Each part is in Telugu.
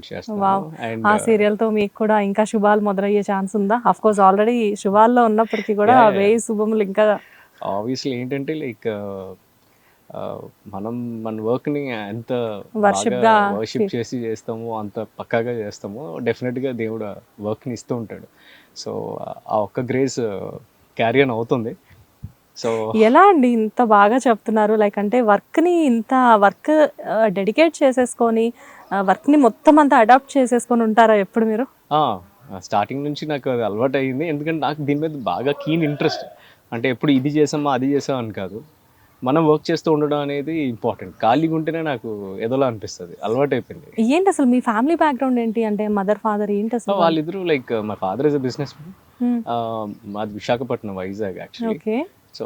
ఒకటి వావ్. చేస్తున్నాను. అండ్ ఆ సీరియల్ తో మీకు కూడా ఇంకా శుభాలు మొదలయ్యే ఛాన్స్ ఉందా? అఫ్ కోర్స్ ఆల్రెడీ శుభాల్లో ఉన్నప్పటికీ కూడా యా యా 1000 శుభములు ఇంకా ఆబ్వియస్లీ ఏంటంటే లైక్ మనం మన వర్క్ని ఎంత వర్షిప్ బాగా గా వర్షిప్ చేసి చేస్తామో అంత పక్కాగా చేస్తామో డెఫినెట్గా దేవుడు వర్క్ని ఇస్తూ ఉంటాడు. సో ఆ ఒక్క గ్రేస్ క్యారీ ఆన్ అవుతుంది. సో ఎలా అండి ఇంత బాగా చెప్తున్నారు? లైక్ అంటే వర్క్ని ఇంత వర్క్ డెడికేట్ చేసేసుకొని వర్క్ని మొత్తం అంతా అడాప్ట్ చేసేసుకొని ఉంటారా ఎప్పుడు మీరు? స్టార్టింగ్ నుంచి నాకు అది అలవాటు అయ్యింది. ఎందుకంటే నాకు దీని మీద బాగా కీన్ ఇంట్రెస్ట్. అంటే ఎప్పుడు ఇది చేసామా అది చేసామని కాదు, మనం వర్క్ చేస్తూ ఉండడం అనేది ఇంపార్టెంట్. ఖాళీగా ఉంటేనే నాకు ఏదోలా అనిపిస్తుంది, అలవాటు అయిపోయింది. ఏంటి అసలు మీ ఫ్యామిలీ బ్యాక్గ్రౌండ్ ఏంటి? అంటే మదర్ ఫాదర్ ఏంటి అసలు? వాళ్ళిద్దరూ like my father is a business Hmm. మాది Visakhapatnam, Vizag actually. Okay. So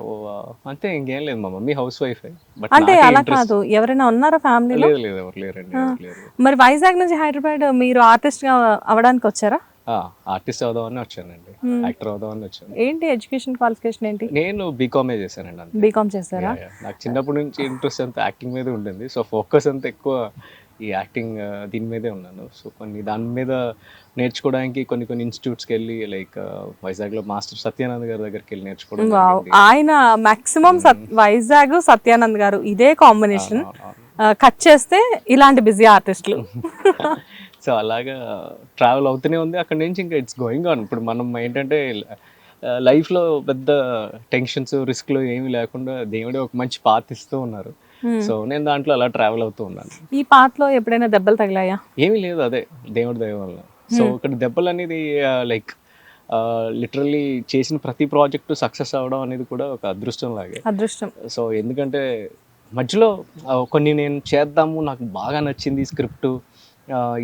అంతే, ఇంకేం లేదు. మా మమ్మీ హౌస్ వైఫ్. బట్ అంటే నాకే అలా ఇంట్రెస్ట్. కాదు, ఎవరైనా ఉన్నారా ఫ్యామిలీలో? లేదు లేదు, ఎవరు లేరండి, ఎవరు లేరు. మరి వైజాగ్ నుంచి హైదరాబాద్ మీరు ఆర్టిస్ట్ గా అవడానికి వచ్చారా? ఆర్టిస్ట్ అవుదామని వచ్చానండి, యాక్టర్ అవుదామని వచ్చాను. ఏంటి ఎడ్యుకేషన్ క్వాలిఫికేషన్ ఏంటి? నేను బీకామే చేశానండి అంతే. బీకామ్ చేశారా? నాకు చిన్నప్పటి నుంచి ఇంట్రెస్ట్ అంతా యాక్టింగ్ మీద ఉండింది. సో ఫోకస్ అంతా ఎక్కువ ఈ యాక్టింగ్ దీని మీదే ఉన్నాను. సో కొన్ని దాని మీద నేర్చుకోవడానికి కొన్ని కొన్ని ఇన్స్టిట్యూట్స్కి వెళ్ళి లైక్ వైజాగ్లో మాస్టర్ సత్యానంద్ గారి దగ్గరికి వెళ్ళి నేర్చుకోవడం వావ్. జరిగింది. ఆయన మాక్సిమం వైజాగ్ సత్యానంద్ గారు ఇదే కాంబినేషన్. కట్ చేస్తే ఇలాంటి బిజీ ఆర్టిస్టులు. సో అలాగా ట్రావెల్ అవుతూనే ఉంది. అక్కడి నుంచి ఇంకా ఇట్స్ గోయింగ్ ఆన్. ఇప్పుడు మనం ఏంటంటే లైఫ్లో పెద్ద టెన్షన్స్ రిస్క్లు ఏమీ లేకుండా దేవుడే ఒక మంచి పాత్ ఇస్తూ ఉన్నారు. సో నేను దాంట్లో అలా ట్రావెల్ అవుతూ ఉన్నాను. ఈ పాటలో ఎప్పుడైనా దెబ్బలు తగిలాయా? ఏమీ లేదు, అదే దేవుడి దయ వల్ల. సో ఇక్కడ దెబ్బలు అనేది లైక్ లిటరల్లీ చేసిన ప్రతి ప్రాజెక్టు సక్సెస్ అవ్వడం అనేది కూడా ఒక అదృష్టం లాగే. అదృష్టం. సో ఎందుకంటే మధ్యలో కొన్ని నేను చేద్దాము, నాకు బాగా నచ్చింది స్క్రిప్ట్,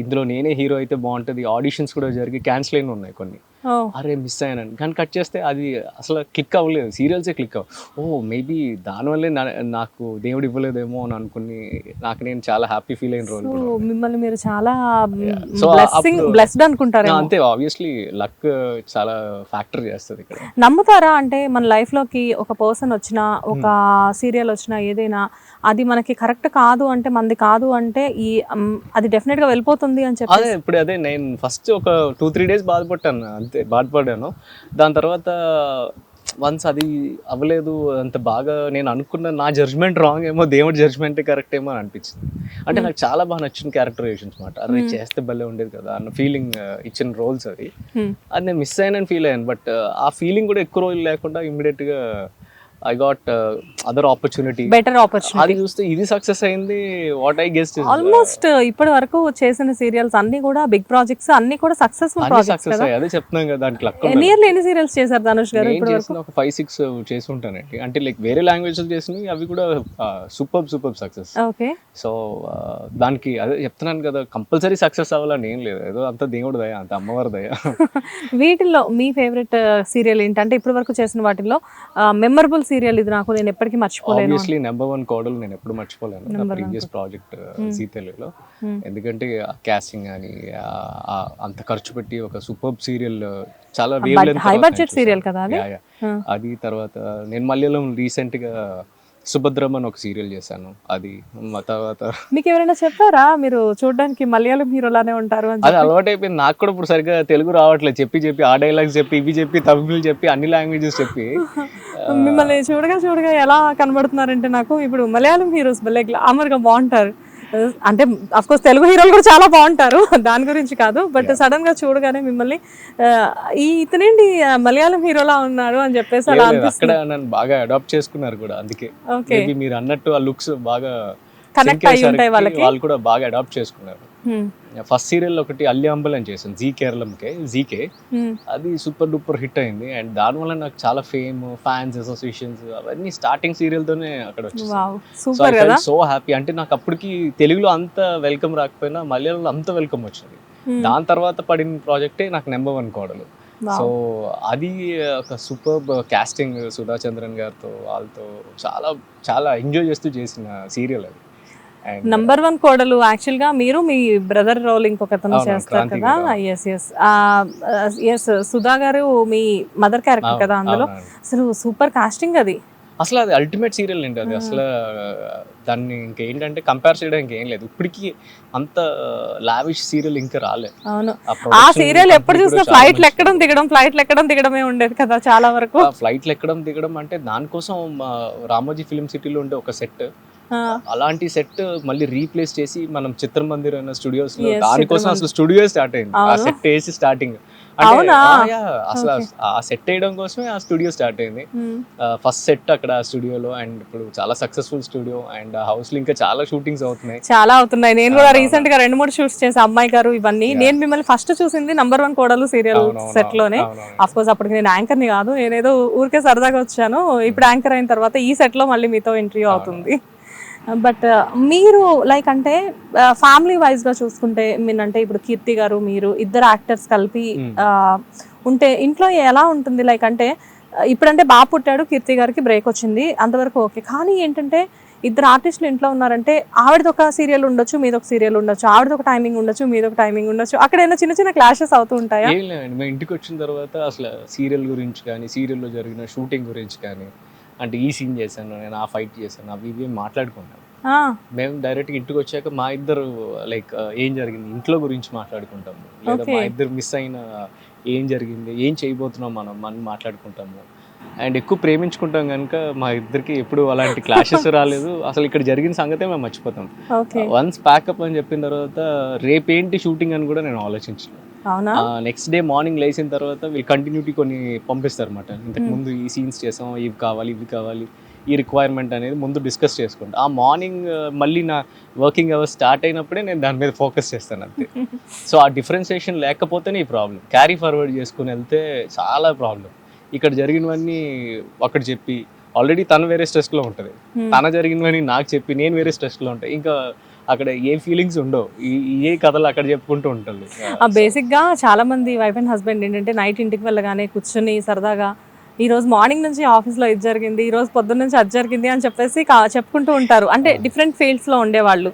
ఇందులో నేనే హీరో అయితే బాగుంటుంది, ఆడిషన్స్ కూడా జరిగి క్యాన్సిల్ అయిన ఉన్నాయి కొన్ని. అరే మిస్ అయ్యాను కానీ కట్ చేస్తే అది అసలు క్లిక్ అవ్వలేదు, సీరియల్సే క్లిక్ మేబీ దానివల్లే నాకు దేవుడు ఇవ్వలేదేమో అని అనుకుని నాకు నేను చాలా హ్యాపీ ఫీల్ అయిన రోజు. మిమ్మల్ని మీరు చాలా సో బ్లెస్డ్ అనుకుంటారు. అంతే, ఆబ్వియస్లీ లక్ చాలా ఫ్యాక్టర్ చేస్తుంది ఇక్కడ. నమ్ముతారా? అంటే మన లైఫ్ లోకి ఒక పర్సన్ వచ్చినా, ఒక సీరియల్ వచ్చినా, ఏదైనా అది మనకి కరెక్ట్ కాదు అంటే, మనది కాదు అంటే అది డెఫినెట్ గా వెళ్ళిపోతుంది అని చెప్పి. అదే ఇప్పుడు అదే నేను ఫస్ట్ ఒక 2-3 days బాధపడ్డాను, అంతే బాధపడ్డాను. దాని తర్వాత వన్స్ అది అవ్వలేదు అంత బాగా, నేను అనుకున్న నా జడ్జ్మెంట్ రాంగ్ ఏమో, దేవుడి జడ్జ్మెంట్ కరెక్ట్ ఏమో అని అనిపించింది. అంటే నాకు చాలా బాగా నచ్చిన క్యారెక్టరైజేషన్స్ మాట. అరే చేస్తే భలే ఉండేది కదా అన్న ఫీలింగ్ ఇచ్చిన రోల్స్ అది నేను మిస్ అయ్యానని ఫీల్ అయ్యాను. బట్ ఆ ఫీలింగ్ కూడా ఎక్కువ రోజులు లేకుండా ఇమ్మీడియట్గా I got other opportunity, better opportunity. అది చూస్తే ఇది సక్సెస్ అయింది. వాట్ ఐ గెస్ట్ ఆల్మోస్ట్ ఇప్పటి వరకు చేసిన సీరియల్స్ అన్ని కూడా బిగ్ ప్రాజెక్ట్స్, అన్ని కూడా సక్సెస్ఫుల్ ప్రాజెక్ట్స్ కదా. అదే చెప్తున్నాం కదా, దాంట్లో లక్. నియర్లీ ఎన్ని సీరియల్స్ చేశారు ధనుష్ గారు ఇప్పుడు వరకు? ఒక 5-6 చేసి ఉంటానండి. అంటే లైక్ వేరే లాంగ్వేజ్ చేసినవి, అవి కూడా సూపర్ సక్సెస్. ఓకే. సో దానికి అదే చెప్తున్నాను కదా, కంపల్సరీ సక్సెస్ అవ్వాలని ఏం లేదు, ఏదో అంత దేవుడు దయ, అంత అమ్మవారి దయ. వీటిల్లో మీ ఫేవరెట్ సీరియల్ ఏంటంటే ఇప్పటి వరకు చేసిన వాటిల్లో మెమరబుల్ సీరియల్ ఇది, నాకు నేను ఎప్పటికీ మర్చిపోలేను? ఆబ్వియస్లీ నెంబర్ 1 కోడలు నేను ఎప్పుడు మర్చిపోలేను, నా ప్రీవియస్ ప్రాజెక్ట్ జీ తెలుగులో. ఎందుకంటే కాస్టింగ్ కానీ అంత ఖర్చు పెట్టి ఒక సూపర్ సీరియల్, చాలా హై బడ్జెట్ సీరియల్ కదా అది. అది తర్వాత నేను మలయాళం రీసెంట్గా సుభద్రం అని ఒక సీరియల్ చేశాను. అది తర్వాత మీకు ఎవరైనా చెప్పారా మీరు చూడడానికి మలయాళం హీరోలానే ఉంటారు అని? అది అలవాటు అయిపోయింది నాకు కూడా. ఇప్పుడు సరిగ్గా తెలుగు రావట్లేదు, చెప్పి ఆ డైలాగ్స్ చెప్పి, ఇవి చెప్పి, తమిళ్ చెప్పి, అన్ని లాంగ్వేజెస్ చెప్పి. మిమ్మల్ని చూడగా ఎలా కనబడుతున్నారంటే, నాకు ఇప్పుడు మలయాళం హీరోస్ భలే గ్లామర్ గా బాగుంటారు. అంటే అఫ్ కోర్స్ తెలుగు హీరోలు కూడా చాలా బాగుంటారు, దాని గురించి కాదు. బట్ సడన్ గా చూడగానే మిమ్మల్ని ఇతనేంటి మలయాళం హీరోలా ఉన్నారు అని చెప్పేసి అలా అక్కడ నన్ను బాగా అడాప్ట్ చేసుకున్నారు కూడా. అందుకే మీరు అన్నట్టు ఆ లుక్స్ బాగా కనెక్ట్ అయ్యి ఉంటాయి వాళ్ళకి, వాళ్ళు కూడా బాగా అడాప్ట్ చేసుకున్నారు. ఫస్ట్ సీరియల్ ఒకటి అల్లి అంబల్ అని చేశాను, జీకే. అది సూపర్ డూపర్ హిట్ అయింది. అండ్ దానివల్ల నాకు చాలా ఫేమ్, ఫ్యాన్స్, అసోసియేషన్స్ అవన్నీ స్టార్టింగ్ సీరియల్ తోనే అక్కడ వచ్చింది. So happy. అంటే నాకు అప్పటికి తెలుగులో అంత వెల్కమ్ రాకపోయినా మలయాళంలో అంత వెల్కమ్ వచ్చింది. దాని తర్వాత పడిన ప్రాజెక్టే నాకు నెంబర్ 1 కోడలు. సో అది ఒక సూపర్ కాస్టింగ్, సుధా చంద్రన్ గారితో వాళ్ళతో చాలా చాలా ఎంజాయ్ చేస్తూ చేసిన సీరియల్ అది. నంబర్ 1 కోడలు యాక్చువల్ గా మీరు మీ బ్రదర్ రోల్ ఇంకొకతను చేస్తారు కదా. ఎస్ సుధా గారు మీ మదర్ క్యారెక్టర్ కదా అందులో. అసలు సూపర్ కాస్టింగ్ అది. అసలు అది అల్టిమేట్ సీరియల్ అండి అది. అసలు దాన్ని ఇంకేంటంటే కంపేర్ చేయడానికి ఏం లేదు. ఇప్పటికీ అంత లావిష్ సీరియల్ ఇంకా రాలేదు. అవును, ఆ సీరియల్ ఎప్పుడు చూసినా ఫ్లైట్లు ఎక్కడం దిగడమే ఉండేది కదా చాలా వరకు. ఫ్లైట్లు ఎక్కడం దిగడం అంటే దానికోసం రామోజీ ఫిలిం సిటీలో ఉండే ఒక సెట్, అలాంటి సెట్ మళ్ళీ రీప్లేస్ చేసి మనం చిత్రమందిర్ అన్న స్టూడియోస్ లో దానికోసం అసలు స్టూడియో స్టార్ట్ అయింది. ఆ సెట్ వేసి స్టార్టింగ్ అసలు ఆ సెట్ వేయడం కోసమే ఆ స్టూడియో స్టార్ట్ అయింది. ఫస్ట్ సెట్ అక్కడ స్టూడియోలో. అండ్ ఇప్పుడు చాలా సక్సెస్ఫుల్ స్టూడియో అండ్ హౌస్ లో ఇంకా చాలా షూటింగ్స్ అవుతున్నాయి. నేను కూడా రీసెంట్ గా 2-3 షూట్స్ చేసా, అమ్మాయి గారు ఇవన్నీ. నేను మిమ్మల్ని ఫస్ట్ చూసింది నంబర్ 1 కోడలు సీరియల్ సెట్ లోనే. అఫ్ కోర్స్ అప్పటికి నేను యాంకర్ ని కాదు, నేనేదో ఊరికే సరదాగా వచ్చాను. ఇప్పుడు యాంకర్ అయిన తర్వాత ఈ సెట్ లో మళ్ళీ మీతో ఇంటర్వ్యూ అవుతుంది. బట్ మీరు లైక్ అంటే ఫ్యామిలీ వైజ్ గా చూసుకుంటే మీనంటే ఇప్పుడు కీర్తి గారు మీరు ఇద్దరు యాక్టర్స్ కలిపి ఉంటే ఇంట్లో ఎలా ఉంటుంది? లైక్ అంటే ఇప్పుడంటే బాబు పుట్టాడు, కీర్తి గారికి బ్రేక్ వచ్చింది, అంతవరకు ఓకే. కానీ ఏంటంటే ఇద్దరు ఆర్టిస్టులు ఇంట్లో ఉన్నారంటే ఆవిడది ఒక సీరియల్ ఉండొచ్చు, మీదొక సీరియల్ ఉండొచ్చు, ఆవిడది ఒక టైమింగ్ ఉండొచ్చు, మీదొక టైమింగ్ ఉండొచ్చు. అక్కడ ఏమైనా చిన్న చిన్న క్లాషెస్ అవుతూ ఉంటాయా? ఏం లేదండి, మేము ఇంటికి వచ్చిన తర్వాత అసలు సీరియల్ గురించి కానీ సీరియల్లో జరిగిన షూటింగ్ గురించి కానీ, అంటే ఈ సీన్ చేశాను నేను, ఆ ఫైట్ చేశాను, అవి ఇవి మాట్లాడుకున్నాం. మేము డైరెక్ట్గా ఇంటికి వచ్చాక మా ఇద్దరు లైక్ ఏం జరిగింది ఇంట్లో గురించి మాట్లాడుకుంటాము, లేదా మా ఇద్దరు మిస్ అయిన ఏం జరిగింది, ఏం చేయబోతున్నాం మనం మాట్లాడుకుంటాము. అండ్ ఎక్కువ ప్రేమించుకుంటాం కనుక మా ఇద్దరికి ఎప్పుడు అలాంటి క్లాషెస్ రాలేదు. అసలు ఇక్కడ జరిగిన సంగతే మేము మర్చిపోతాం. వన్స్ ప్యాకప్ అని చెప్పిన తర్వాత రేపేంటి షూటింగ్ అని కూడా నేను ఆలోచించాను. నెక్స్ట్ డే మార్నింగ్ లేచిన తర్వాత వీళ్ళు కంటిన్యూటీ కొన్ని పంపిస్తారు అన్నమాట. ఇంతకు ముందు ఈ సీన్స్ చేసాం, ఇవి కావాలి, ఇవి కావాలి, ఈ రిక్వైర్మెంట్ అనేది ముందు డిస్కస్ చేసుకుంటాం. ఆ మార్నింగ్ మళ్ళీ నా వర్కింగ్ అవర్స్ స్టార్ట్ అయినప్పుడే నేను దాని మీద ఫోకస్ చేస్తాను అంతే. సో ఆ డిఫరెన్సియేషన్ లేకపోతేనే ఈ ప్రాబ్లం. క్యారీ ఫార్వర్డ్ చేసుకుని వెళ్తే చాలా ప్రాబ్లం. ఇక్కడ జరిగినవన్నీ ఒకటి చెప్పి, ఆల్రెడీ తను వేరే స్ట్రెస్లో ఉంటుంది, తన జరిగినవన్నీ నాకు చెప్పి నేను వేరే స్ట్రెస్లో ఉంటాయి. ఇంకా అక్కడ ఏ ఫీలింగ్స్ ఉండవు, ఏ కథలు అక్కడ చెప్పుకుంటూ ఉంటుంది. బేసిక్గా చాలా మంది వైఫ్ అండ్ హస్బెండ్ ఏంటంటే నైట్ ఇంటికి వెళ్ళగానే కూర్చొని సరదాగా ఈ రోజు మార్నింగ్ నుంచి ఆఫీస్లో ఇది జరిగింది, ఈ రోజు పొద్దున్న నుంచి అది జరిగింది అని చెప్పేసి చెప్పుకుంటూ ఉంటారు. అంటే డిఫరెంట్ ఫీల్డ్స్లో ఉండేవాళ్ళు.